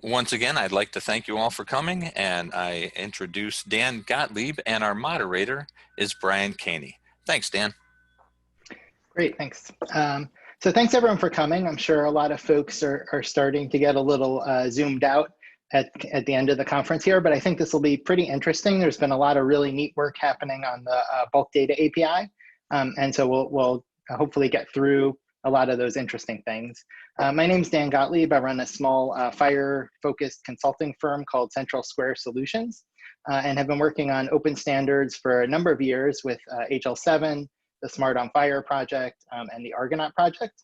Once again, I'd like to thank you all for coming, and I introduce Dan Gottlieb, and our moderator is Brian Caney. Thanks, Dan. Great, thanks. So thanks everyone for coming. I'm sure a lot of folks are starting to get a little zoomed out at the end of the conference here, but I think this will be pretty interesting. There's been a lot of really neat work happening on the bulk data API. And so we'll hopefully get through a lot of those interesting things. My name is Dan Gottlieb. I run a small FHIR-focused consulting firm called Central Square Solutions, and have been working on open standards for a number of years with HL7, the Smart on FHIR project, and the Argonaut project.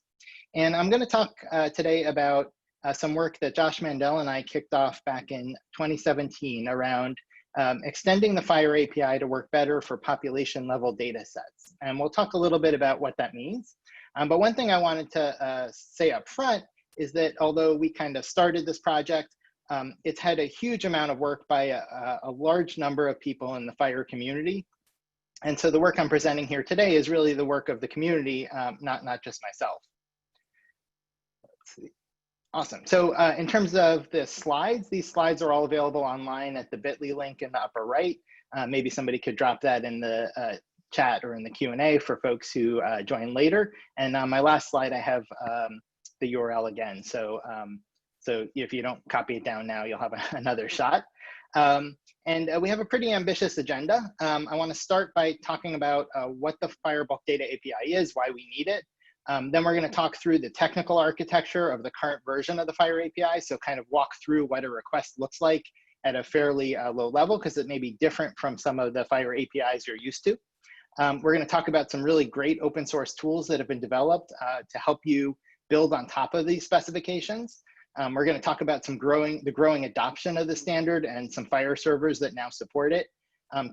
And I'm going to talk today about some work that Josh Mandel and I kicked off back in 2017 around extending the FHIR API to work better for population level data sets. And we'll talk a little bit about what that means. But one thing I wanted to say up front is that although we kind of started this project, it's had a huge amount of work by a large number of people in the FHIR community. And so the work I'm presenting here today is really the work of the community, not just myself. Let's see. Awesome. So in terms of the slides, these slides are all available online at the bit.ly link in the upper right. Maybe somebody could drop that in the chat or in the Q&A for folks who join later. And on my last slide, I have the URL again. So, so if you don't copy it down now, you'll have another shot. And we have a pretty ambitious agenda. I want to start by talking about what the FHIR Bulk Data API is, why we need it. Then we're going to talk through the technical architecture of the current version of the FHIR API, so kind of walk through what a request looks like at a fairly low level, because it may be different from some of the FHIR APIs you're used to. We're going to talk about some really great open source tools that have been developed to help you build on top of these specifications. We're going to talk about the growing adoption of the standard and some FHIR servers that now support it.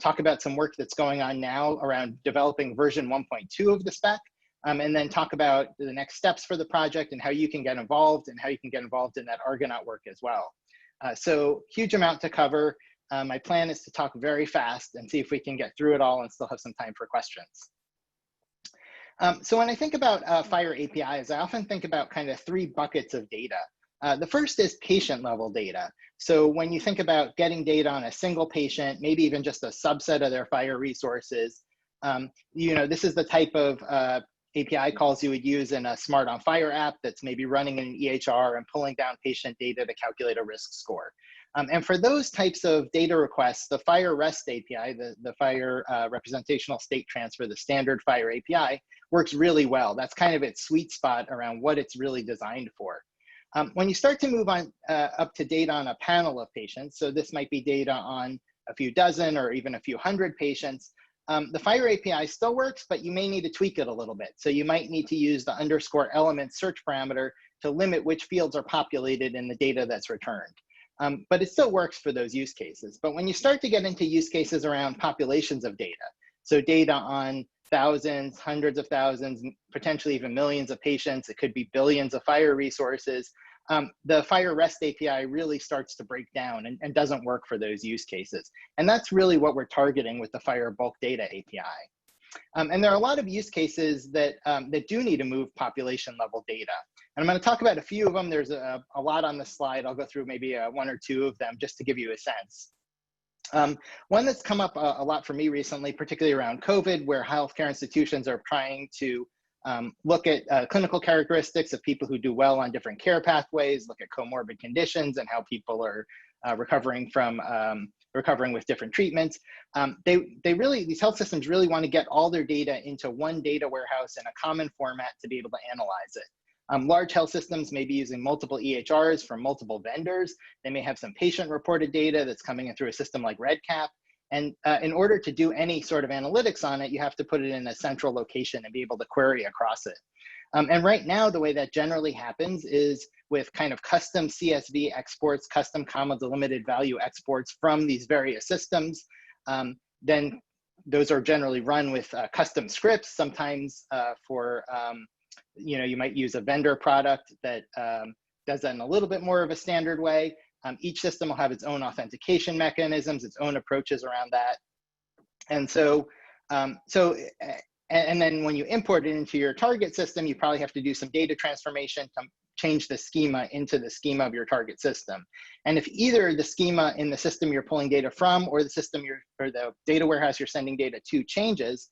Talk about some work that's going on now around developing version 1.2 of the spec, and then talk about the next steps for the project and how you can get involved and how you can get involved in that Argonaut work as well. So huge amount to cover. My plan is to talk very fast and see if we can get through it all and still have some time for questions. So when I think about FHIR APIs, I often think about kind of three buckets of data. The first is patient level data. So when you think about getting data on a single patient, maybe even just a subset of their FHIR resources, this is the type of API calls you would use in a Smart on FHIR app that's maybe running in an EHR and pulling down patient data to calculate a risk score. And for those types of data requests, the FHIR REST API, the FHIR representational state transfer, the standard FHIR API, works really well. That's kind of its sweet spot around what it's really designed for. When you start to move on up to data on a panel of patients, so this might be data on a few dozen or even a few hundred patients, the FHIR API still works, but you may need to tweak it a little bit. So you might need to use the _element search parameter to limit which fields are populated in the data that's returned. But it still works for those use cases. But when you start to get into use cases around populations of data, so data on thousands, hundreds of thousands, potentially even millions of patients, it could be billions of FHIR resources, the FHIR REST API really starts to break down and doesn't work for those use cases. And that's really what we're targeting with the FHIR Bulk Data API. And there are a lot of use cases that do need to move population level data. And I'm going to talk about a few of them. There's a lot on the slide. I'll go through maybe one or two of them just to give you a sense. One that's come up a lot for me recently, particularly around COVID, where healthcare institutions are trying to look at clinical characteristics of people who do well on different care pathways, look at comorbid conditions and how people are recovering with different treatments. These health systems really want to get all their data into one data warehouse in a common format to be able to analyze it. Large health systems may be using multiple EHRs from multiple vendors. They may have some patient-reported data that's coming in through a system like REDCap. And in order to do any sort of analytics on it, you have to put it in a central location and be able to query across it. And right now, the way that generally happens is with kind of custom CSV exports, custom comma delimited value exports from these various systems. Then those are generally run with custom scripts, sometimes you might use a vendor product that does that in a little bit more of a standard way. Each system will have its own authentication mechanisms, its own approaches around that. And so, and then when you import it into your target system, you probably have to do some data transformation change the schema into the schema of your target system. And if either the schema in the system you're pulling data from or the system or the data warehouse you're sending data to changes,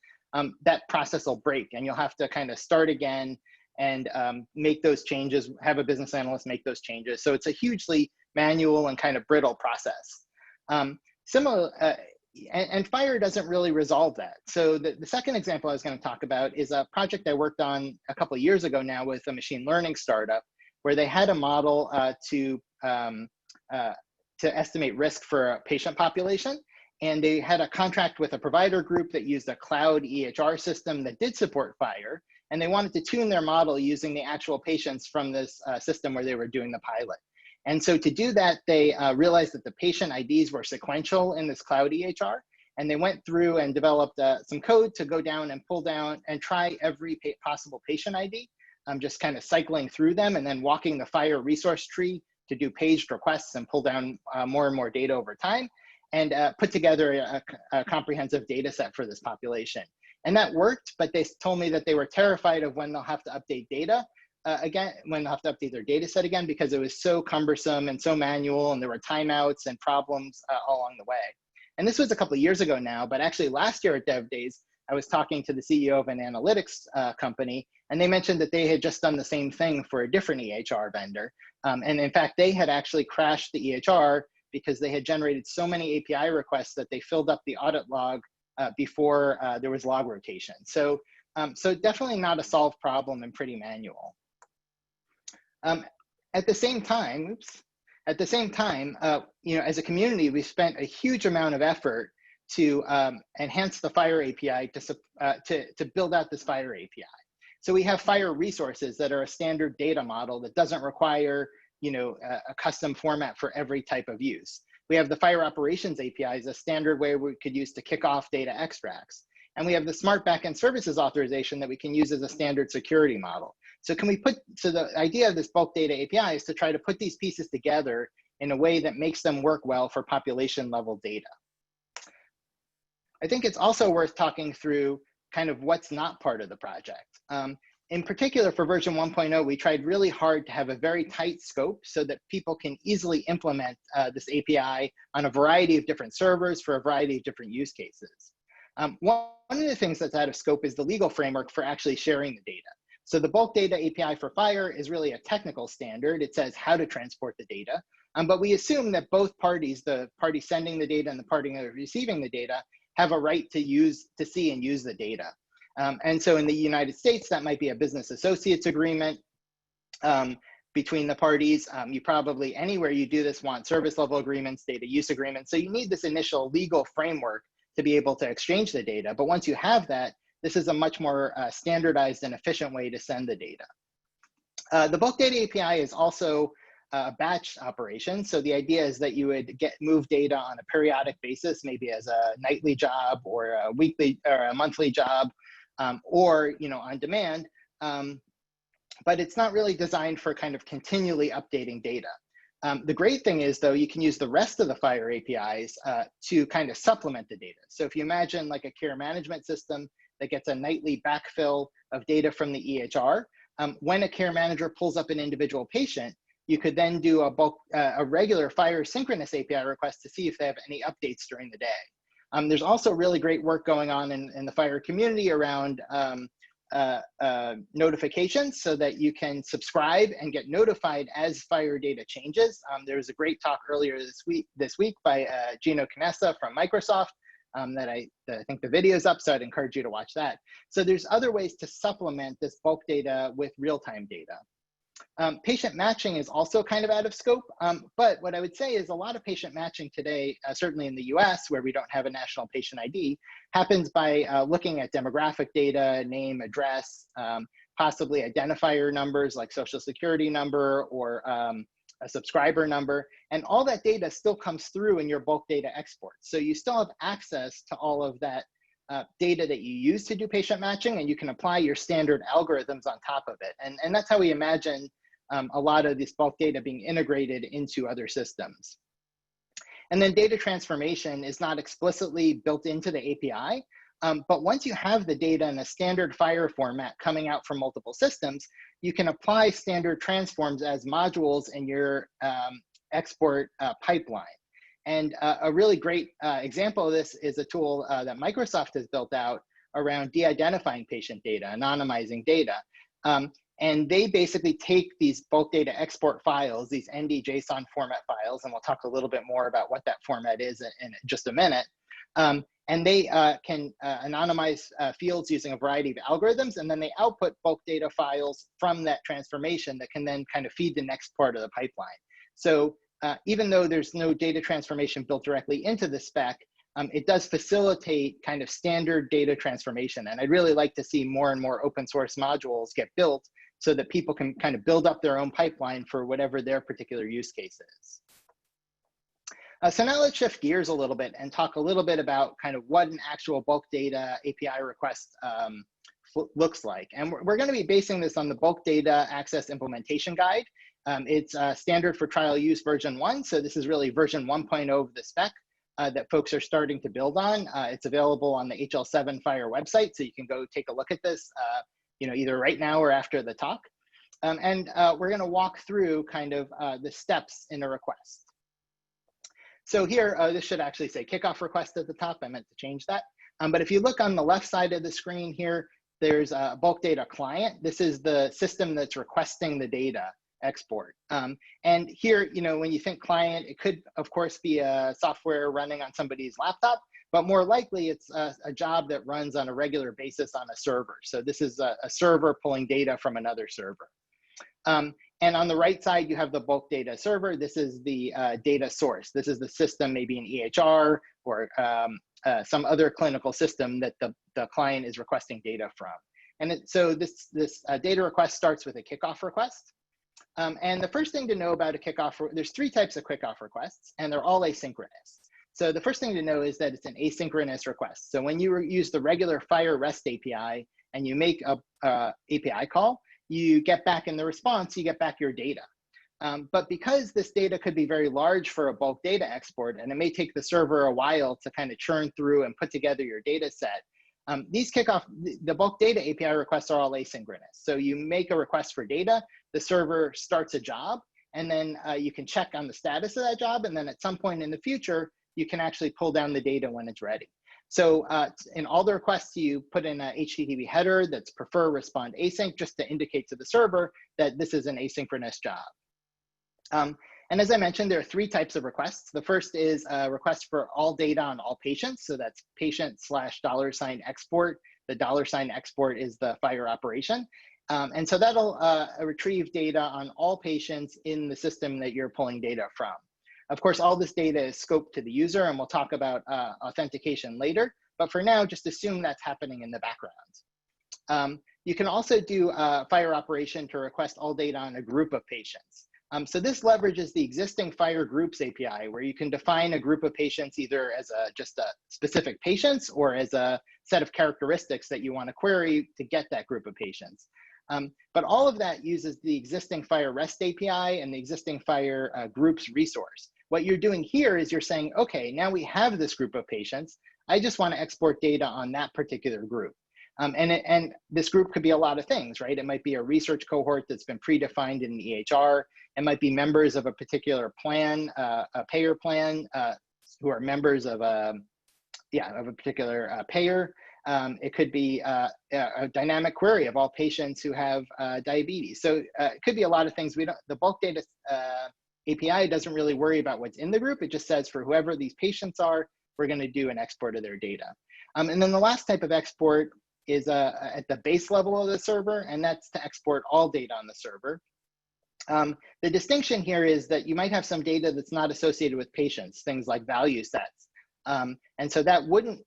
that process will break and you'll have to kind of start again and make those changes, have a business analyst make those changes. So it's a hugely manual and kind of brittle process. And FHIR doesn't really resolve that. So the second example I was going to talk about is a project I worked on a couple of years ago now with a machine learning startup, where they had a model to estimate risk for a patient population. And they had a contract with a provider group that used a cloud EHR system that did support FHIR. And they wanted to tune their model using the actual patients from this system where they were doing the pilot. And so to do that, they realized that the patient IDs were sequential in this cloud EHR. And they went through and developed some code to go down and pull down and try every possible patient ID, just kind of cycling through them and then walking the FHIR resource tree to do paged requests and pull down more and more data over time, and put together a comprehensive data set for this population. And that worked, but they told me that they were terrified of when they'll have to update data again, when they'll have to update their data set again, because it was so cumbersome and so manual, and there were timeouts and problems all along the way. And this was a couple of years ago now, but actually last year at DevDays, I was talking to the CEO of an analytics company, and they mentioned that they had just done the same thing for a different EHR vendor. And in fact, they had actually crashed the EHR because they had generated so many API requests that they filled up the audit log before there was log rotation. So definitely not a solved problem and pretty manual. At the same time, as a community, we spent a huge amount of effort to enhance the FHIR API to build out this FHIR API. So we have FHIR resources that are a standard data model that doesn't require a custom format for every type of use. We have the FHIR operations APIs, a standard way we could use to kick off data extracts. And we have the smart backend services authorization that we can use as a standard security model. So the idea of this bulk data API is to try to put these pieces together in a way that makes them work well for population level data. I think it's also worth talking through kind of what's not part of the project. In particular, for version 1.0, we tried really hard to have a very tight scope so that people can easily implement this API on a variety of different servers for a variety of different use cases. One of the things that's out of scope is the legal framework for actually sharing the data. So the bulk data API for FHIR is really a technical standard. It says how to transport the data, but we assume that both parties, the party sending the data and the party receiving the data, have a right to see and use the data. And so in the United States, that might be a business associates agreement between the parties. You probably, anywhere you do this, want service level agreements, data use agreements. So you need this initial legal framework to be able to exchange the data. But once you have that, this is a much more standardized and efficient way to send the data. The bulk data API is also a batch operation. So the idea is that you would move data on a periodic basis, maybe as a nightly job or a weekly or a monthly job, or on demand. But it's not really designed for kind of continually updating data. The great thing is, though, you can use the rest of the FHIR APIs to kind of supplement the data. So if you imagine like a care management system that gets a nightly backfill of data from the EHR, when a care manager pulls up an individual patient, you could then do a regular FHIR synchronous API request to see if they have any updates during the day. There's also really great work going on in the FHIR community around notifications so that you can subscribe and get notified as FHIR data changes. There was a great talk earlier this week by Gino Canessa from Microsoft that I think the video's up, so I'd encourage you to watch that. So there's other ways to supplement this bulk data with real-time data. Patient matching is also kind of out of scope, but what I would say is a lot of patient matching today, certainly in the US, where we don't have a national patient ID, happens by looking at demographic data, name, address, possibly identifier numbers like social security number or a subscriber number, and all that data still comes through in your bulk data export. So you still have access to all of that data that you use to do patient matching, and you can apply your standard algorithms on top of it. And that's how we imagine a lot of this bulk data being integrated into other systems. And then data transformation is not explicitly built into the API, But once you have the data in a standard FHIR format coming out from multiple systems, you can apply standard transforms as modules in your export pipeline. And a really great example of this is a tool that Microsoft has built out around de-identifying patient data, anonymizing data. And they basically take these bulk data export files, these ND-JSON format files, and we'll talk a little bit more about what that format is in just a minute. And they can anonymize fields using a variety of algorithms, and then they output bulk data files from that transformation that can then kind of feed the next part of the pipeline. So even though there's no data transformation built directly into the spec, it does facilitate kind of standard data transformation. And I'd really like to see more and more open source modules get built so that people can kind of build up their own pipeline for whatever their particular use case is. So now let's shift gears a little bit and talk a little bit about kind of what an actual bulk data API request looks like. And we're going to be basing this on the bulk data access implementation guide. It's standard for trial use version 1. So this is really version 1.0 of the spec that folks are starting to build on. It's available on the HL7 FHIR website. So you can go take a look at this either right now or after the talk. And we're going to walk through kind of the steps in a request. So here, this should actually say kickoff request at the top. I meant to change that. But if you look on the left side of the screen here, there's a bulk data client. This is the system that's requesting the data export. And here, when you think client, it could, of course, be a software running on somebody's laptop, but more likely it's a job that runs on a regular basis on a server. So this is a server pulling data from another server. And on the right side, you have the bulk data server. This is the data source. This is the system, maybe an EHR or some other clinical system that the client is requesting data from. And so this data request starts with a kickoff request. And the first thing to know about a kickoff, there's 3 types of kickoff requests, and they're all asynchronous. So the first thing to know is that it's an asynchronous request. So when you use the regular FHIR REST API and you make a API call, you get back in the response, you get back your data. But because this data could be very large for a bulk data export, and it may take the server a while to kind of churn through and put together your data set, the bulk data API requests are all asynchronous. So you make a request for data, the server starts a job, and then you can check on the status of that job, and then at some point in the future, you can actually pull down the data when it's ready. So in all the requests, you put in a HTTP header that's prefer respond async, just to indicate to the server that this is an asynchronous job. And as I mentioned, there are 3 types of requests. The first is a request for all data on all patients. So that's patient/$ export. The $ export is the FHIR operation. And so that'll retrieve data on all patients in the system that you're pulling data from. Of course, all this data is scoped to the user, and we'll talk about authentication later. But for now, just assume that's happening in the background. You can also do a FHIR operation to request all data on a group of patients. So this leverages the existing FHIR Groups API, where you can define a group of patients either as just a specific patients or as a set of characteristics that you want to query to get that group of patients. But all of that uses the existing FHIR REST API and the existing FHIR Groups resource. What you're doing here is you're saying, okay, now we have this group of patients. I just want to export data on that particular group. And this group could be a lot of things, right? It might be a research cohort that's been predefined in the EHR. It might be members of a particular plan, a payor plan, who are members of a particular payor. It could be a dynamic query of all patients who have diabetes. So it could be a lot of things. The bulk data API doesn't really worry about what's in the group. It just says for whoever these patients are, we're going to do an export of their data. And then the last type of export is at the base level of the server, and that's to export all data on the server. The distinction here is that you might have some data that's not associated with patients, things like value sets. And so that wouldn't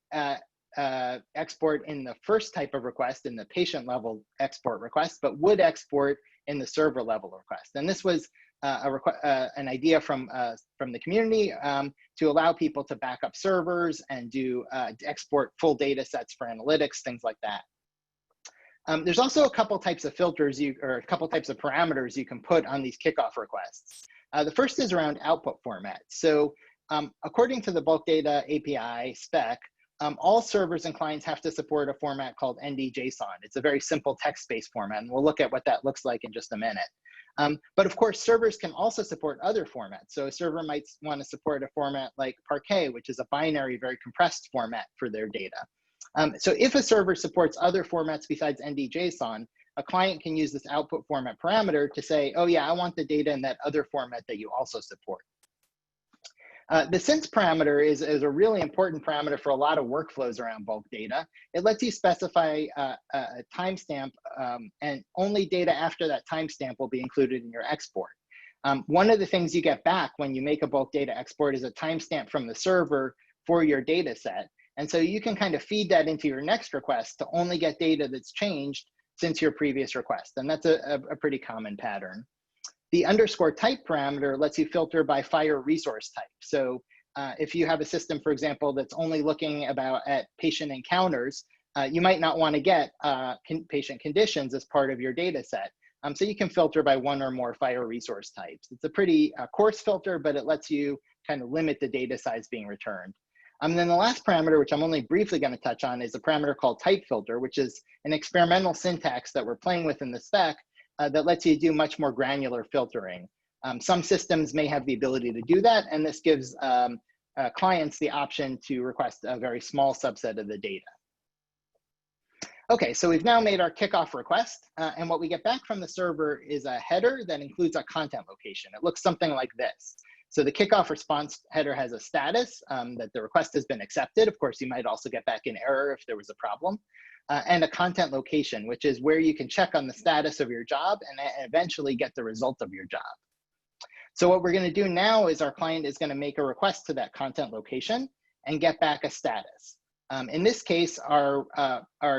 export in the first type of request, in the patient level export request, but would export in the server level request. And this was an idea from the community to allow people to back up servers and to export full data sets for analytics, things like that. There's also a couple types of filters or a couple types of parameters you can put on these kickoff requests. The first is around output format. So according to the bulk data API spec, all servers and clients have to support a format called ND-JSON. It's a very simple text-based format, and we'll look at what that looks like in just a minute. But of course, servers can also support other formats. So a server might want to support a format like Parquet, which is a binary, very compressed format for their data. So if a server supports other formats besides ND-JSON, a client can use this output format parameter to say, oh yeah, I want the data in that other format that you also support. The since parameter is a really important parameter for a lot of workflows around bulk data. It lets you specify a timestamp, and only data after that timestamp will be included in your export. One of the things you get back when you make a bulk data export is a timestamp from the server for your data set. And so you can kind of feed that into your next request to only get data that's changed since your previous request. And that's a pretty common pattern. The underscore type parameter lets you filter by FHIR resource type. So if you have a system, for example, that's only looking at patient encounters, you might not want to get patient conditions as part of your data set. So you can filter by one or more FHIR resource types. It's a pretty coarse filter, but it lets you kind of limit the data size being returned. And then the last parameter, which I'm only briefly going to touch on, is a parameter called type filter, which is an experimental syntax that we're playing with in the spec that lets you do much more granular filtering. Some systems may have the ability to do that, and this gives clients the option to request a very small subset of the data. Okay, so we've now made our kickoff request, and what we get back from the server is a header that includes a content location. It looks something like this. So the kickoff response header has a status that the request has been accepted. Of course, you might also get back an error if there was a problem. And a content location, which is where you can check on the status of your job and eventually get the result of your job. So what we're going to do now is our client is going to make a request to that content location and get back a status. In this case, our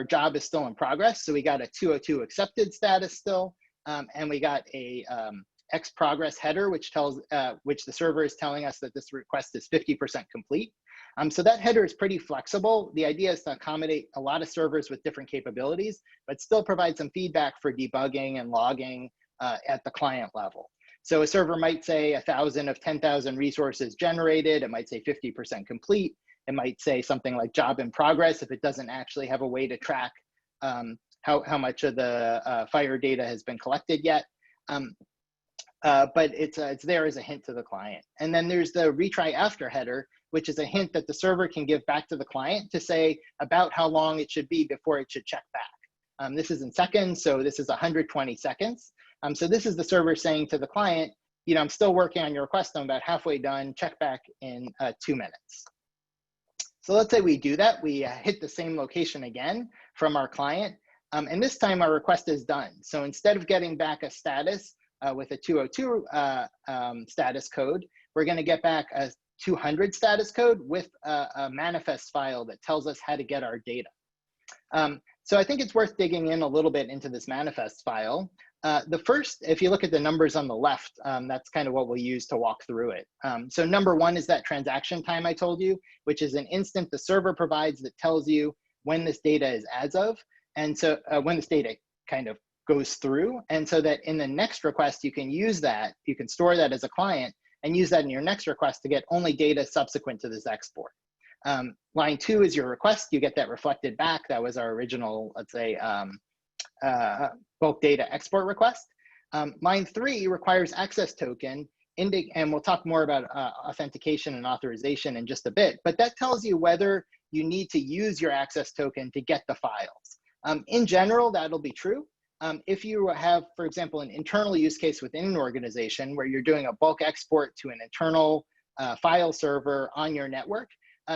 job is still in progress. So we got a 202 accepted status still, and we got a X progress header, which the server is telling us that this request is 50% complete. So that header is pretty flexible. The idea is to accommodate a lot of servers with different capabilities, but still provide some feedback for debugging and logging at the client level. So a server might say 1,000 of 10,000 resources generated. It might say 50% complete. It might say something like job in progress if it doesn't actually have a way to track how much of the FHIR data has been collected yet. But it's there as a hint to the client. And then there's the retry after header, which is a hint that the server can give back to the client to say about how long it should be before it should check back. This is in seconds, so this is 120 seconds. So this is the server saying to the client, you know, I'm still working on your request, I'm about halfway done, check back in 2 minutes. So let's say we do that, we hit the same location again from our client, and this time our request is done. So instead of getting back a status with a 202 status code, we're gonna get back a 200 status code with a manifest file that tells us how to get our data. So I think it's worth digging in a little bit into this manifest file. The first, if you look at the numbers on the left, that's kind of what we'll use to walk through it. So number one is that transaction time I told you, which is an instant the server provides that tells you when this data is as of, and so when this data kind of goes through, and so that in the next request you can use that, you can store that as a client and use that in your next request to get only data subsequent to this export. Line 2 is your request, you get that reflected back. That was our original, let's say, bulk data export request. Line 3 requires access token, and we'll talk more about authentication and authorization in just a bit, but that tells you whether you need to use your access token to get the files. In general, that'll be true. If you have, for example, an internal use case within an organization where you're doing a bulk export to an internal file server on your network,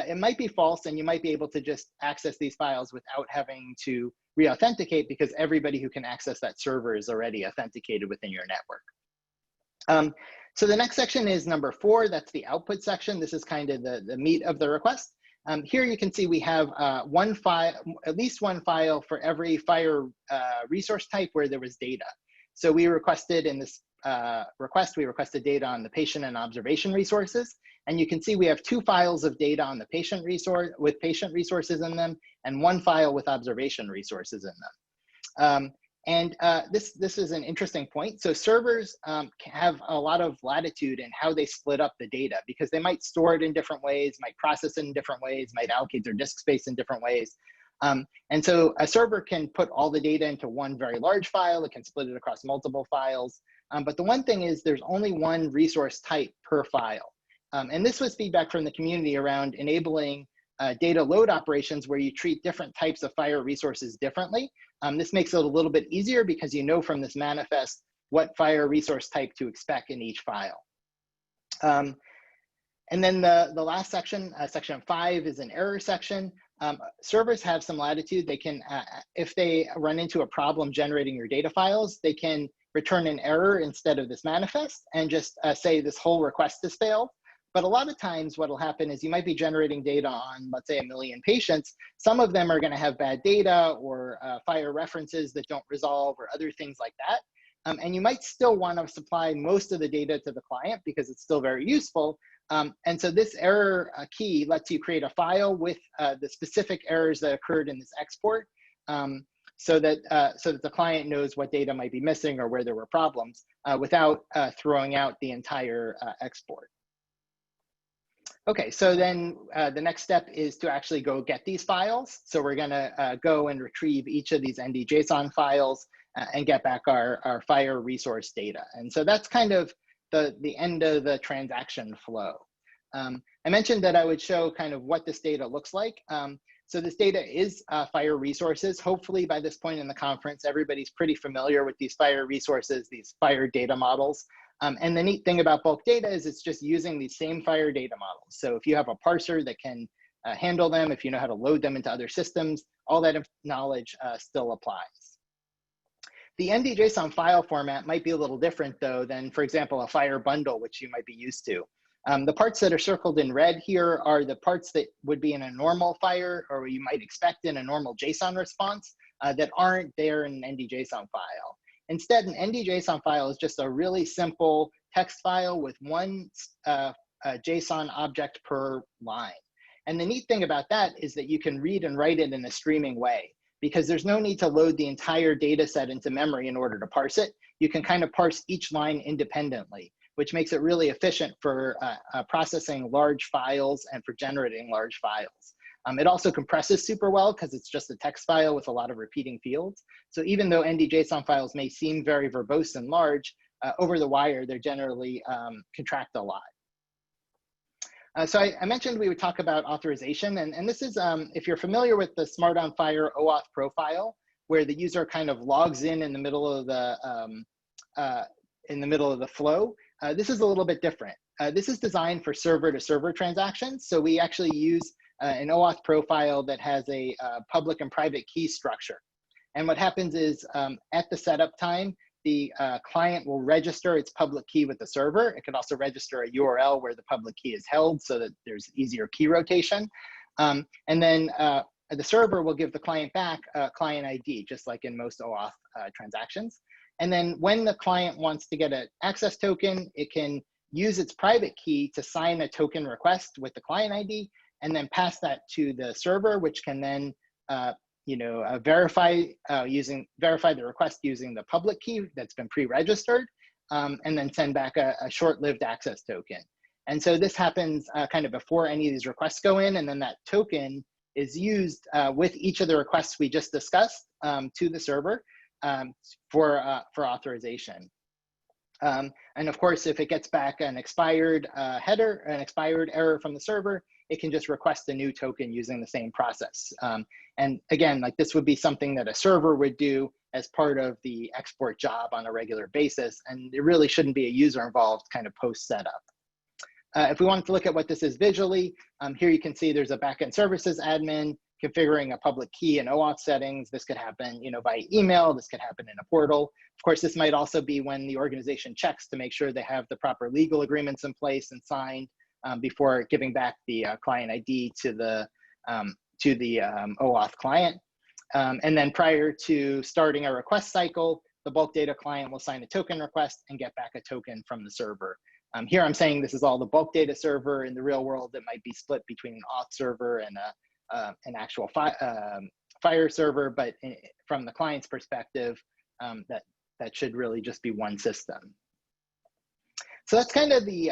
it might be false and you might be able to just access these files without having to re-authenticate because everybody who can access that server is already authenticated within your network. So the next section is number 4, that's the output section. This is kind of the meat of the request. Here you can see we have one file, at least one file for every FHIR resource type where there was data. So we requested in this request, we requested data on the patient and observation resources. And you can see we have 2 files of data on the patient resource with patient resources in them and 1 file with observation resources in them. And this is an interesting point. So servers have a lot of latitude in how they split up the data, because they might store it in different ways, might process it in different ways, might allocate their disk space in different ways. And so a server can put all the data into one very large file. It can split it across multiple files. But the one thing is there's only one resource type per file. And this was feedback from the community around enabling data load operations where you treat different types of FHIR resources differently. This makes it a little bit easier because you know from this manifest what FHIR resource type to expect in each file. And then the last section, section 5, is an error section. Servers have some latitude. They can, if they run into a problem generating your data files, they can return an error instead of this manifest and just say this whole request has failed. But a lot of times what will happen is you might be generating data on, let's say, 1 million patients. Some of them are going to have bad data or FHIR references that don't resolve or other things like that. And you might still want to supply most of the data to the client because it's still very useful. And so this error key lets you create a file with the specific errors that occurred in this export, so that the client knows what data might be missing or where there were problems without throwing out the entire export. Okay, so then the next step is to actually go get these files. So we're gonna go and retrieve each of these ND-JSON files and get back our FHIR resource data. And so that's kind of the end of the transaction flow. I mentioned that I would show kind of what this data looks like. So this data is FHIR resources. Hopefully by this point in the conference, everybody's pretty familiar with these FHIR resources, these FHIR data models. And the neat thing about bulk data is it's just using these same FHIR data models. So if you have a parser that can handle them, if you know how to load them into other systems, all that knowledge still applies. The ND-JSON file format might be a little different though than, for example, a FHIR bundle, which you might be used to. The parts that are circled in red here are the parts that would be in a normal FHIR or you might expect in a normal JSON response that aren't there in an ND-JSON file. Instead, an ND-JSON file is just a really simple text file with one JSON object per line. And the neat thing about that is that you can read and write it in a streaming way, because there's no need to load the entire data set into memory in order to parse it. You can kind of parse each line independently, which makes it really efficient for processing large files and for generating large files. It also compresses super well because it's just a text file with a lot of repeating fields. So even though ND-JSON files may seem very verbose and large, over the wire, they're generally contract a lot. So I mentioned we would talk about authorization, and this is, if you're familiar with the Smart on FHIR OAuth profile, where the user kind of logs in the middle of the flow, this is a little bit different. This is designed for server-to-server transactions. So we actually use an OAuth profile that has a public and private key structure. And what happens is at the setup time, the client will register its public key with the server. It can also register a URL where the public key is held so that there's easier key rotation. And then the server will give the client back a client ID, just like in most OAuth transactions. And then when the client wants to get an access token, it can use its private key to sign a token request with the client ID and then pass that to the server, which can then verify the request using the public key that's been pre-registered, and then send back a short-lived access token. And so this happens kind of before any of these requests go in, and then that token is used with each of the requests we just discussed to the server for authorization. And of course, if it gets back an expired header, an expired error from the server, it can just request a new token using the same process. And again, like this would be something that a server would do as part of the export job on a regular basis. And it really shouldn't be a user involved kind of post setup. If we wanted to look at what this is visually, here you can see there's a backend services admin configuring a public key and OAuth settings. This could happen by email. This could happen in a portal. Of course, this might also be when the organization checks to make sure they have the proper legal agreements in place and signed before giving back the client ID to the OAuth client. And then prior to starting a request cycle, the bulk data client will sign a token request and get back a token from the server. Here I'm saying this is all the bulk data server. In the real world, it might be split between an auth server and an actual FHIR server, but from the client's perspective, that should really just be one system. So that's kind of the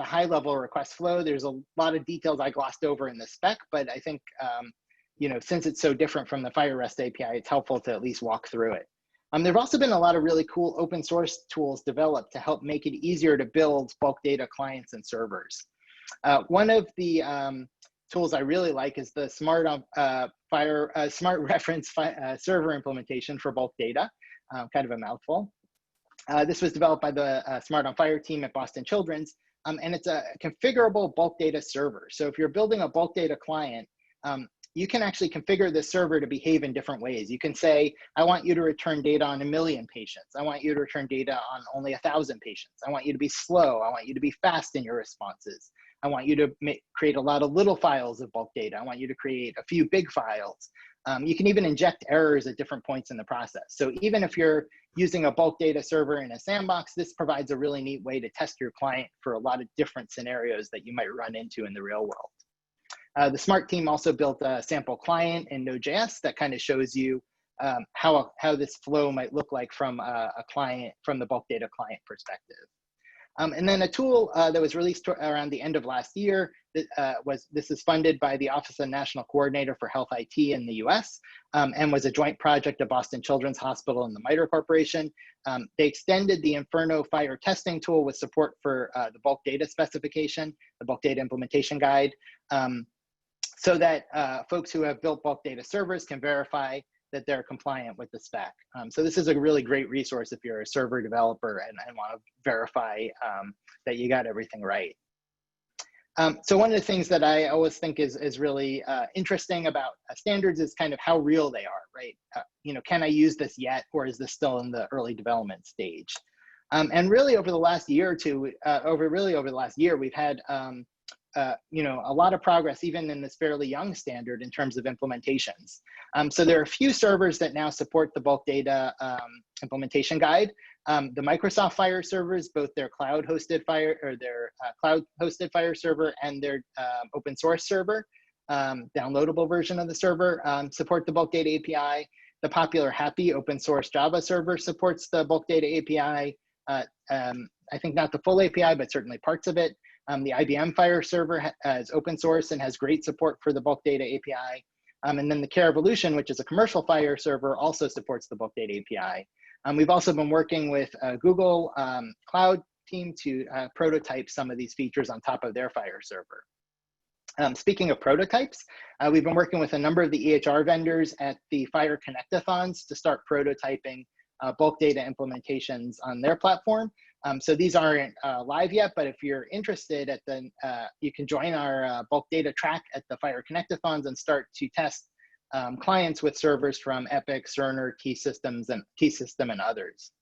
high level request flow. There's a lot of details I glossed over in the spec, but I think since it's so different from the FHIR REST API, it's helpful to at least walk through it. There've also been a lot of really cool open source tools developed to help make it easier to build bulk data clients and servers. One of the tools I really like is the Smart Reference Server implementation for bulk data, kind of a mouthful. This was developed by the Smart on FHIR team at Boston Children's, and it's a configurable bulk data server. So if you're building a bulk data client, you can actually configure this server to behave in different ways. You can say, I want you to return data on 1 million patients. I want you to return data on only 1,000 patients. I want you to be slow. I want you to be fast in your responses. I want you to create a lot of little files of bulk data. I want you to create a few big files. You can even inject errors at different points in the process. So even if you're using a bulk data server in a sandbox, this provides a really neat way to test your client for a lot of different scenarios that you might run into in the real world. The Smart team also built a sample client in Node.js that kind of shows you how this flow might look like from the bulk data client perspective. And then a tool that was released around the end of last year, this is funded by the Office of National Coordinator for Health IT in the US, and was a joint project of Boston Children's Hospital and the MITRE Corporation. They extended the Inferno FHIR testing tool with support for the bulk data specification, the bulk data implementation guide, so that folks who have built bulk data servers can verify that they're compliant with the spec. So this is a really great resource if you're a server developer and want to verify that you got everything right. So one of the things that I always think is really interesting about standards is kind of how real they are, right? Can I use this yet, or is this still in the early development stage? And really over the last year or two, over the last year, we've had a lot of progress even in this fairly young standard in terms of implementations. So there are a few servers that now support the bulk data implementation guide. The Microsoft FHIR servers, both their cloud-hosted FHIR server and their open source server, downloadable version of the server, support the bulk data API. The popular Happy open source Java server supports the bulk data API. I think not the full API, but certainly parts of it. The IBM FHIR server is open source and has great support for the bulk data API. And then the Care Evolution, which is a commercial FHIR server, also supports the bulk data API. We've also been working with Google Cloud team to prototype some of these features on top of their FHIR server. Speaking of prototypes, we've been working with a number of the EHR vendors at the FHIR Connectathons to start prototyping bulk data implementations on their platform. So these aren't live yet, but if you're interested, you can join our bulk data track at the FHIR Connectathons and start to test clients with servers from Epic, Cerner, Key System, and others.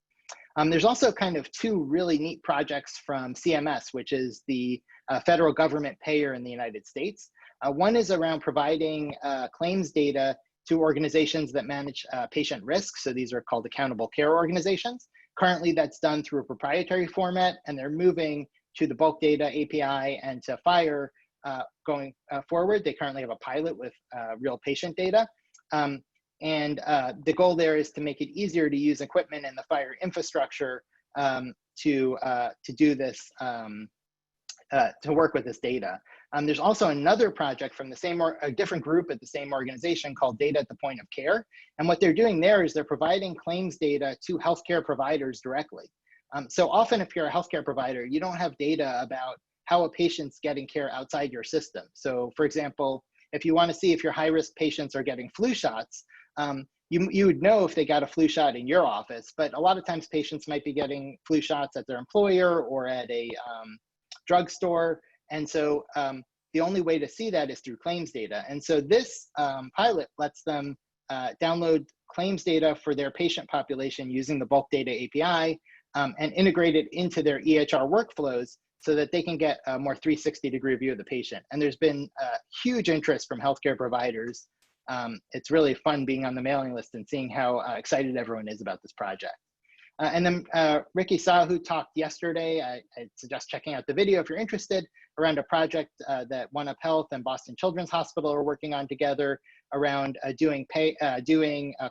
There's also kind of two really neat projects from CMS, which is the federal government payor in the United States. One is around providing claims data to organizations that manage patient risk. So these are called accountable care organizations. Currently, that's done through a proprietary format, and they're moving to the bulk data API and to FHIR going forward. They currently have a pilot with real patient data. The goal there is to make it easier to use equipment in the FHIR infrastructure to do this, to work with this data. There's also another project from a different group at the same organization called Data at the Point of Care. And what they're doing there is they're providing claims data to healthcare providers directly. So often if you're a healthcare provider, you don't have data about how a patient's getting care outside your system. So for example, if you want to see if your high-risk patients are getting flu shots, you would know if they got a flu shot in your office, but a lot of times patients might be getting flu shots at their employer or at a drugstore. And so the only way to see that is through claims data. And so this pilot lets them download claims data for their patient population using the bulk data API and integrate it into their EHR workflows so that they can get a more 360-degree view of the patient. And there's been huge interest from healthcare providers. It's really fun being on the mailing list and seeing how excited everyone is about this project. And then Ricky Sahu talked yesterday. I'd suggest checking out the video if you're interested, around a project that One Up Health and Boston Children's Hospital are working on together around doing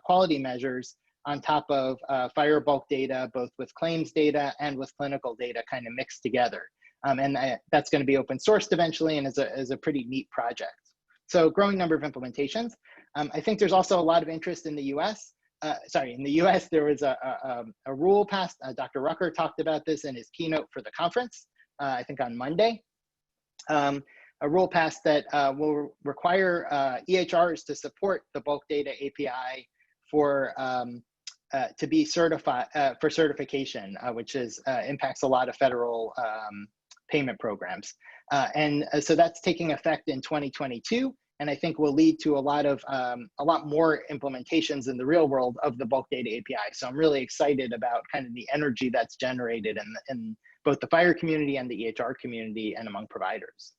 quality measures on top of FHIR Bulk Data, both with claims data and with clinical data kind of mixed together. And that's going to be open sourced eventually and is a pretty neat project. So growing number of implementations. I think there's also a lot of interest in the US. In the US, there was a rule passed. Dr. Rucker talked about this in his keynote for the conference, I think on Monday. A rule passed that will require EHRs to support the bulk data API for to be certified for certification, which impacts a lot of federal payment programs. So that's taking effect in 2022, and I think will lead to a lot more implementations in the real world of the bulk data API. So I'm really excited about kind of the energy that's generated in both the FHIR community and the EHR community and among providers.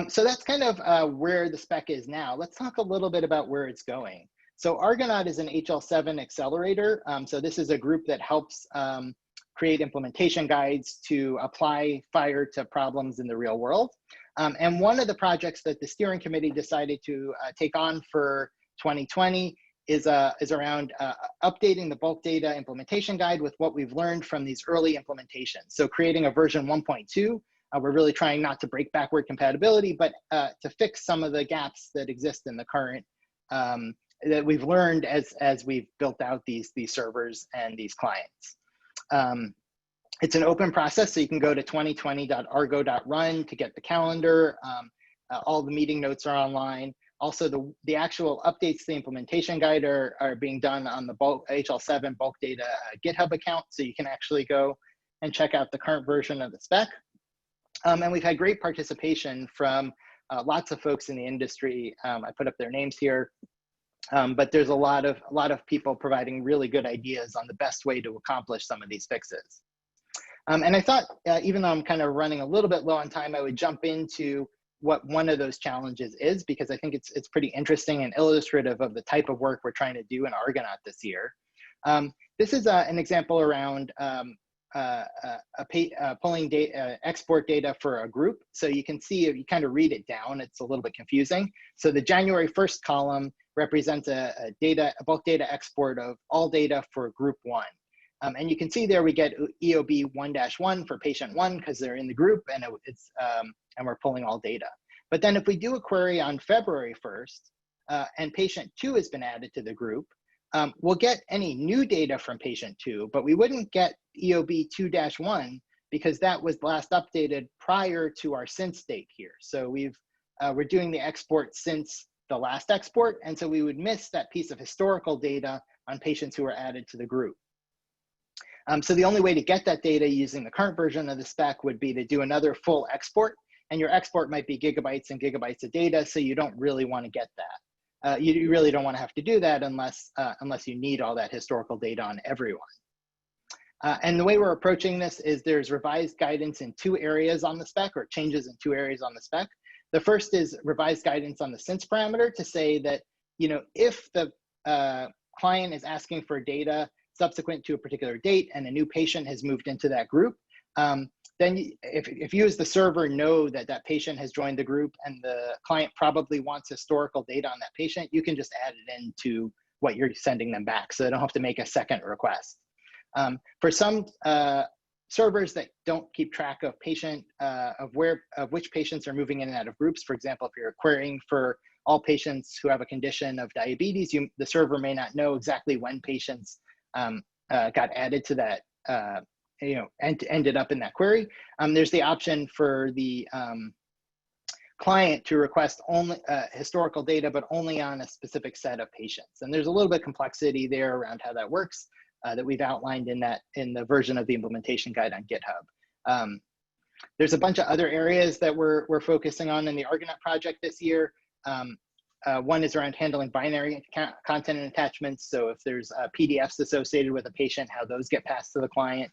So that's kind of where the spec is now. Let's talk a little bit about where it's going. So Argonaut is an HL7 accelerator. So this is a group that helps create implementation guides to apply FHIR to problems in the real world. And one of the projects that the steering committee decided to take on for 2020 is around updating the bulk data implementation guide with what we've learned from these early implementations. So creating a version 1.2. We're really trying not to break backward compatibility, but to fix some of the gaps that exist in the current, that we've learned as we've built out these servers and these clients. It's an open process, so you can go to 2020.argo.run to get the calendar. All the meeting notes are online. Also, the actual updates to the implementation guide are being done on the HL7 Bulk Data GitHub account, so you can actually go and check out the current version of the spec. And we've had great participation from lots of folks in the industry. I put up their names here, but there's a lot of people providing really good ideas on the best way to accomplish some of these fixes. And I thought, even though I'm kind of running a little bit low on time, I would jump into what one of those challenges is, because I think it's pretty interesting and illustrative of the type of work we're trying to do in Argonaut this year. This is an example around pulling data, export data for a group. So you can see, if you kind of read it down, it's a little bit confusing. So the January 1st column represents a bulk data export of all data for group 1. And you can see there we get EOB 1-1 for patient 1 because they're in the group, and and we're pulling all data. But then if we do a query on February 1st and patient 2 has been added to the group, we'll get any new data from patient 2, but we wouldn't get EOB 2-1 because that was last updated prior to our since date here. So we're doing the export since the last export, and so we would miss that piece of historical data on patients who were added to the group. So the only way to get that data using the current version of the spec would be to do another full export, and your export might be gigabytes and gigabytes of data, so you don't really want to get that. You really don't want to have to do that unless you need all that historical data on everyone. And the way we're approaching this is there's revised guidance in 2 areas on the spec, or changes in 2 areas on the spec. The first is revised guidance on the since parameter to say that, if the client is asking for data subsequent to a particular date and a new patient has moved into that group, then if you as the server know that that patient has joined the group and the client probably wants historical data on that patient, you can just add it into what you're sending them back, so they don't have to make a second request. For some servers that don't keep track of which patients are moving in and out of groups, for example, if you're querying for all patients who have a condition of diabetes, the server may not know exactly when patients got added to that, and ended up in that query. There's the option for the client to request only historical data, but only on a specific set of patients. And there's a little bit of complexity there around how that works that we've outlined in the version of the implementation guide on GitHub. There's a bunch of other areas that we're focusing on in the Argonaut project this year. One is around handling binary content and attachments. So if there's PDFs associated with a patient, how those get passed to the client.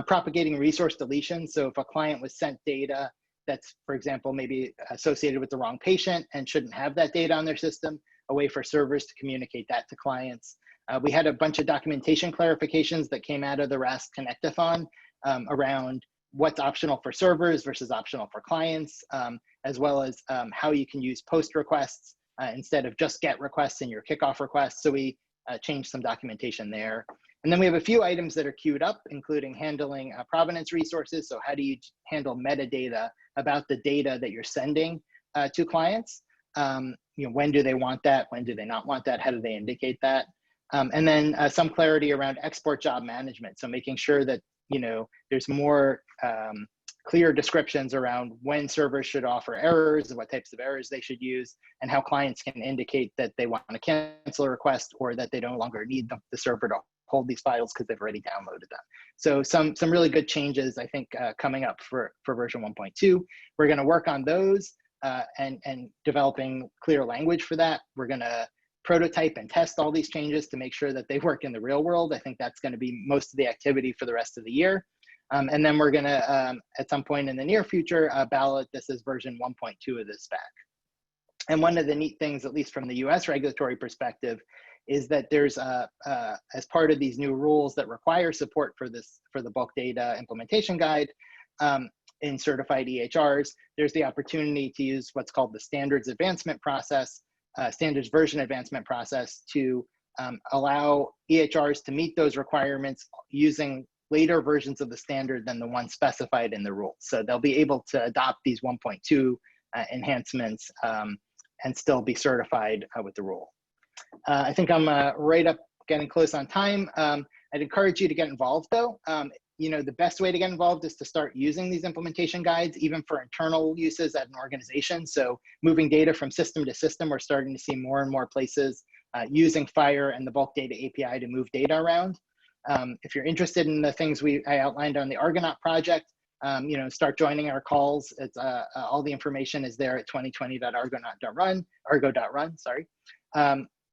Propagating resource deletion. So if a client was sent data that's, for example, maybe associated with the wrong patient and shouldn't have that data on their system, a way for servers to communicate that to clients. We had a bunch of documentation clarifications that came out of the RAST Connectathon around what's optional for servers versus optional for clients, as well as how you can use post requests instead of just get requests in your kickoff requests. So we change some documentation there. And then we have a few items that are queued up, including handling provenance resources. So how do you handle metadata about the data that you're sending to clients? When do they want that? When do they not want that? How do they indicate that? And then some clarity around export job management. So making sure that there's more clear descriptions around when servers should offer errors and what types of errors they should use, and how clients can indicate that they want to cancel a request or that they no longer need the server to hold these files because they've already downloaded them. So some really good changes, I think, coming up for version 1.2. We're going to work on those and developing clear language for that. We're going to prototype and test all these changes to make sure that they work in the real world. I think that's going to be most of the activity for the rest of the year. And then we're going to, at some point in the near future, ballot this as version 1.2 of the spec. And one of the neat things, at least from the US regulatory perspective, is that there's, as part of these new rules that require support for the bulk data implementation guide, in certified EHRs, there's the opportunity to use what's called the standards advancement process, standards version advancement process, to allow EHRs to meet those requirements using later versions of the standard than the one specified in the rules. So they'll be able to adopt these 1.2 enhancements and still be certified with the rule. I think I'm right up, getting close on time. I'd encourage you to get involved though. The best way to get involved is to start using these implementation guides, even for internal uses at an organization. So moving data from system to system, we're starting to see more and more places using FHIR and the bulk data API to move data around. If you're interested in the things I outlined on the Argonaut project, start joining our calls. It's all the information is there at 2020.argo.run, sorry.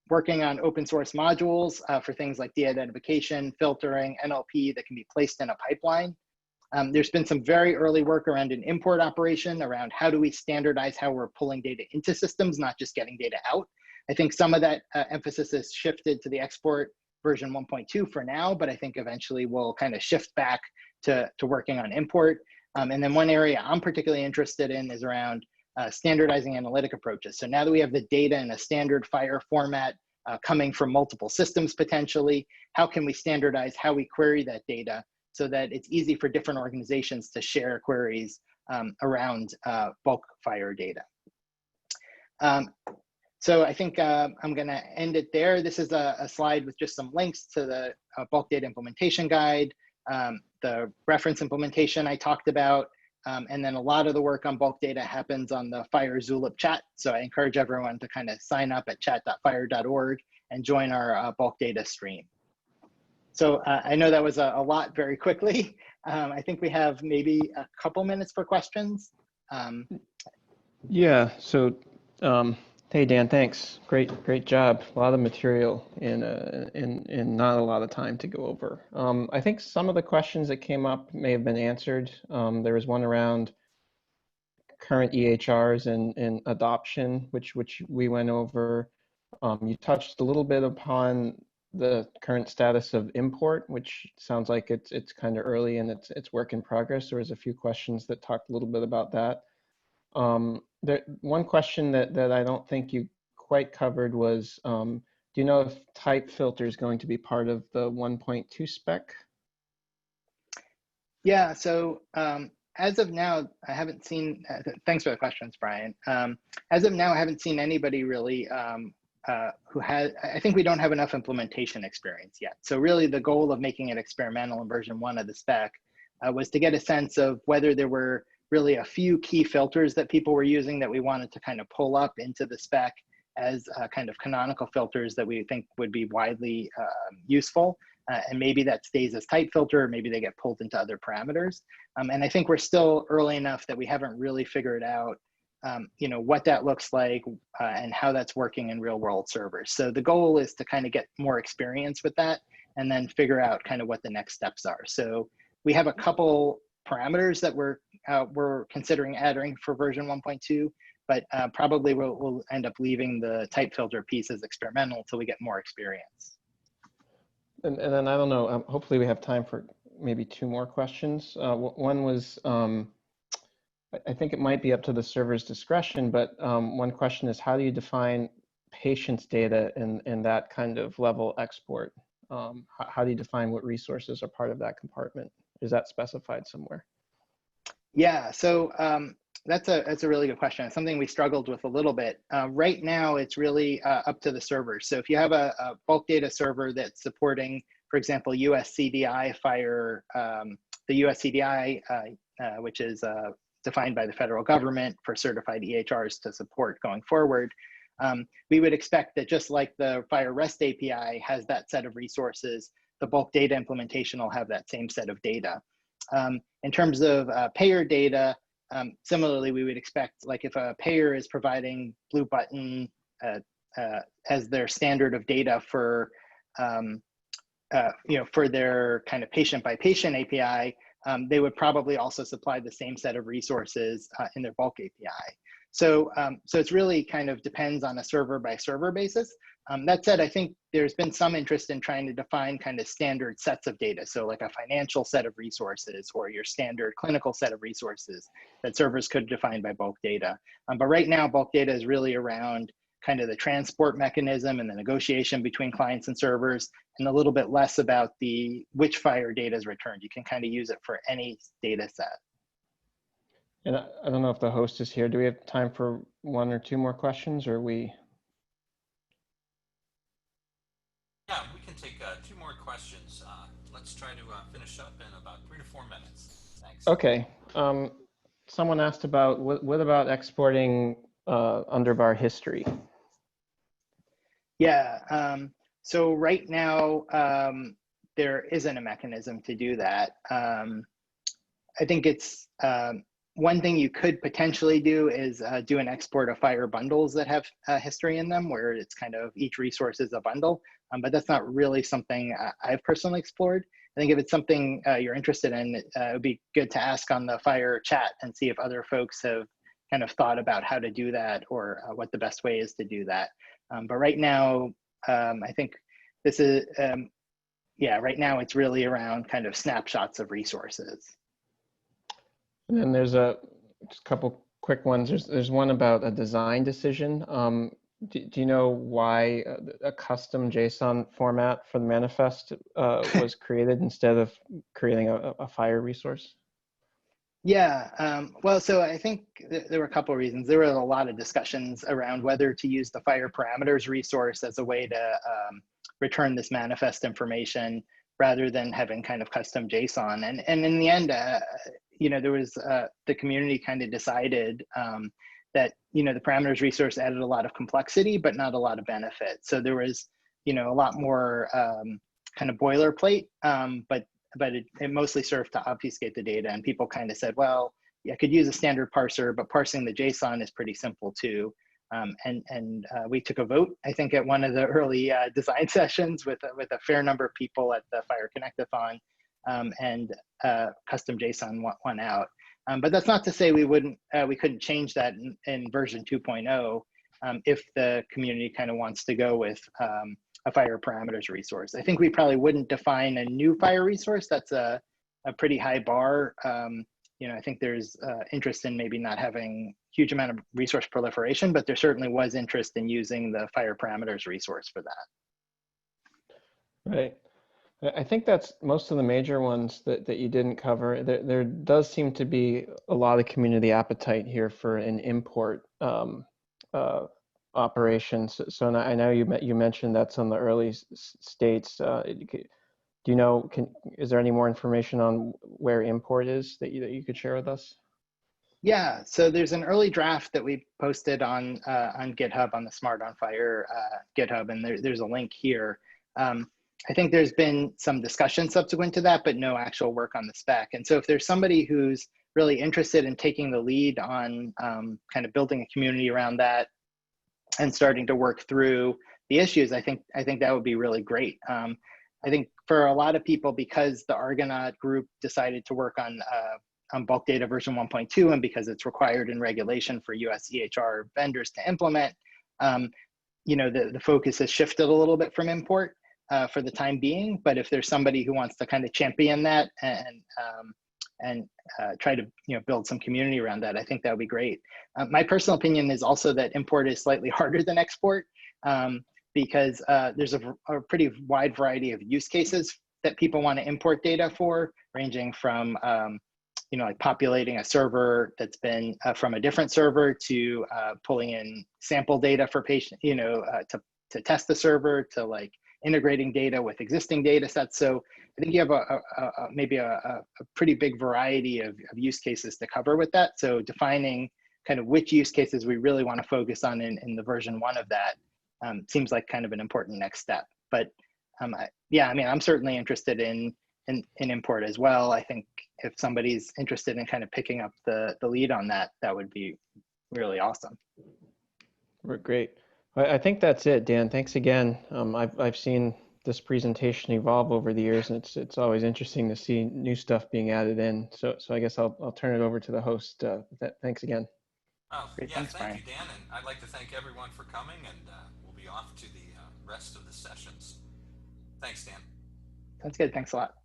Working on open source modules for things like de-identification, filtering, NLP that can be placed in a pipeline. There's been some very early work around an import operation around how do we standardize how we're pulling data into systems, not just getting data out. I think some of that emphasis has shifted to the export version 1.2 for now, but I think eventually we'll kind of shift back to working on import. And then one area I'm particularly interested in is around standardizing analytic approaches. So now that we have the data in a standard FHIR format coming from multiple systems potentially, how can we standardize how we query that data so that it's easy for different organizations to share queries around bulk FHIR data. So I think I'm going to end it there. This is a slide with just some links to the bulk data implementation guide, the reference implementation I talked about, and then a lot of the work on bulk data happens on the FHIR Zulip chat. So I encourage everyone to kind of sign up at chat.phir.org and join our bulk data stream. So I know that was a lot very quickly. I think we have maybe a couple minutes for questions. Yeah, so hey Dan, thanks. Great job. A lot of material in not a lot of time to go over. I think some of the questions that came up may have been answered. There was one around current EHRs and adoption, which we went over. You touched a little bit upon the current status of import, which sounds like it's kind of early and it's work in progress. There was a few questions that talked a little bit about that. One question that I don't think you quite covered was, do you know if type filter is going to be part of the 1.2 spec? Yeah, so as of now, I haven't seen, thanks for the questions, Brian. As of now, I haven't seen anybody really who has, I think we don't have enough implementation experience yet. So really the goal of making it experimental in version 1 of the spec was to get a sense of whether there were really a few key filters that people were using that we wanted to kind of pull up into the spec as kind of canonical filters that we think would be widely useful. And maybe that stays as type filter, or maybe they get pulled into other parameters. And I think we're still early enough that we haven't really figured out what that looks like and how that's working in real world servers. So the goal is to kind of get more experience with that and then figure out kind of what the next steps are. So we have a couple parameters that we're considering adding for version 1.2, but probably we'll end up leaving the type filter piece as experimental until we get more experience. And then I don't know, hopefully we have time for maybe 2 more questions. One was, I think it might be up to the server's discretion, but one question is, how do you define patient's data and that kind of level export? How do you define what resources are part of that compartment? Is that specified somewhere? Yeah, so that's a really good question. It's something we struggled with a little bit. Right now, it's really up to the servers. So if you have a bulk data server that's supporting, for example, US CDI FHIR, the US CDI, which is defined by the federal government for certified EHRs to support going forward, we would expect that just like the FHIR REST API has that set of resources, the bulk data implementation will have that same set of data. In terms of payor data, similarly, we would expect, like if a payor is providing Blue Button as their standard of data for, for their kind of patient by patient API, they would probably also supply the same set of resources in their bulk API. So it's really kind of depends on a server by server basis. That said, I think there's been some interest in trying to define kind of standard sets of data. So like a financial set of resources or your standard clinical set of resources that servers could define by bulk data. But right now, bulk data is really around kind of the transport mechanism and the negotiation between clients and servers, and a little bit less about which FHIR data is returned. You can kind of use it for any data set. And I don't know if the host is here. Do we have time for one or two more questions, or we? Yeah, we can take 2 more questions. Let's try to finish up in about 3 to 4 minutes. Thanks. Okay. Someone asked about what about exporting underbar history? Yeah. So right now, there isn't a mechanism to do that. I think it's one thing you could potentially do is do an export of FHIR bundles that have history in them, where it's kind of each resource is a bundle, but that's not really something I've personally explored. I think if it's something you're interested in, it would be good to ask on the FHIR chat and see if other folks have kind of thought about how to do that or what the best way is to do that. But right now, I think this is, yeah, right now it's really around kind of snapshots of resources. And then there's just a couple quick ones. There's one about a design decision. Do you know why a custom JSON format for the manifest was created instead of creating a FHIR resource? Yeah, well, so I think there were a couple of reasons. There were a lot of discussions around whether to use the FHIR parameters resource as a way to return this manifest information rather than having kind of custom JSON. And in the end, there was the community kind of decided that the parameters resource added a lot of complexity, but not a lot of benefit. So there was a lot more kind of boilerplate, but it mostly served to obfuscate the data. And people kind of said, well, yeah, I could use a standard parser, but parsing the JSON is pretty simple too. And we took a vote, I think, at one of the early design sessions with a fair number of people at the FHIR Connectathon, and custom JSON won out. But that's not to say we couldn't change that in version 2.0 if the community kind of wants to go with a FHIR parameters resource. I think we probably wouldn't define a new FHIR resource. That's a pretty high bar. I think there's interest in maybe not having huge amount of resource proliferation, but there certainly was interest in using the FHIR parameters resource for that. Right. I think that's most of the major ones that you didn't cover. There does seem to be a lot of community appetite here for an import operations. So I know you mentioned that's on the early states. Do you know, is there any more information on where import is that you could share with us? Yeah, so there's an early draft that we posted on GitHub, on the Smart on FHIR GitHub, and there's a link here. I think there's been some discussion subsequent to that, but no actual work on the spec. And so if there's somebody who's really interested in taking the lead on kind of building a community around that and starting to work through the issues, I think that would be really great. I think for a lot of people, because the Argonaut group decided to work on bulk data version 1.2, and because it's required in regulation for US EHR vendors to implement, the focus has shifted a little bit from import for the time being. But if there's somebody who wants to kind of champion that and try to build some community around that, I think that would be great. My personal opinion is also that import is slightly harder than export. because there's a pretty wide variety of use cases that people want to import data for, ranging from like populating a server that's been from a different server to pulling in sample data for patient, to test the server, to like integrating data with existing data sets. So I think you have maybe a pretty big variety of use cases to cover with that. So defining kind of which use cases we really want to focus on in the version 1 of that seems like kind of an important next step. But yeah, I mean, I'm certainly interested in import as well. I think if somebody's interested in kind of picking up the lead on that, that would be really awesome. Great. I think that's it, Dan. Thanks again. I've seen this presentation evolve over the years, and it's always interesting to see new stuff being added in. So I guess I'll turn it over to the host. Thanks again. Oh, Great, yeah, thanks, thank Brian. you, Dan, and I'd like to thank everyone for coming, and we'll be off to the rest of the sessions. Thanks, Dan. That's good. Thanks a lot.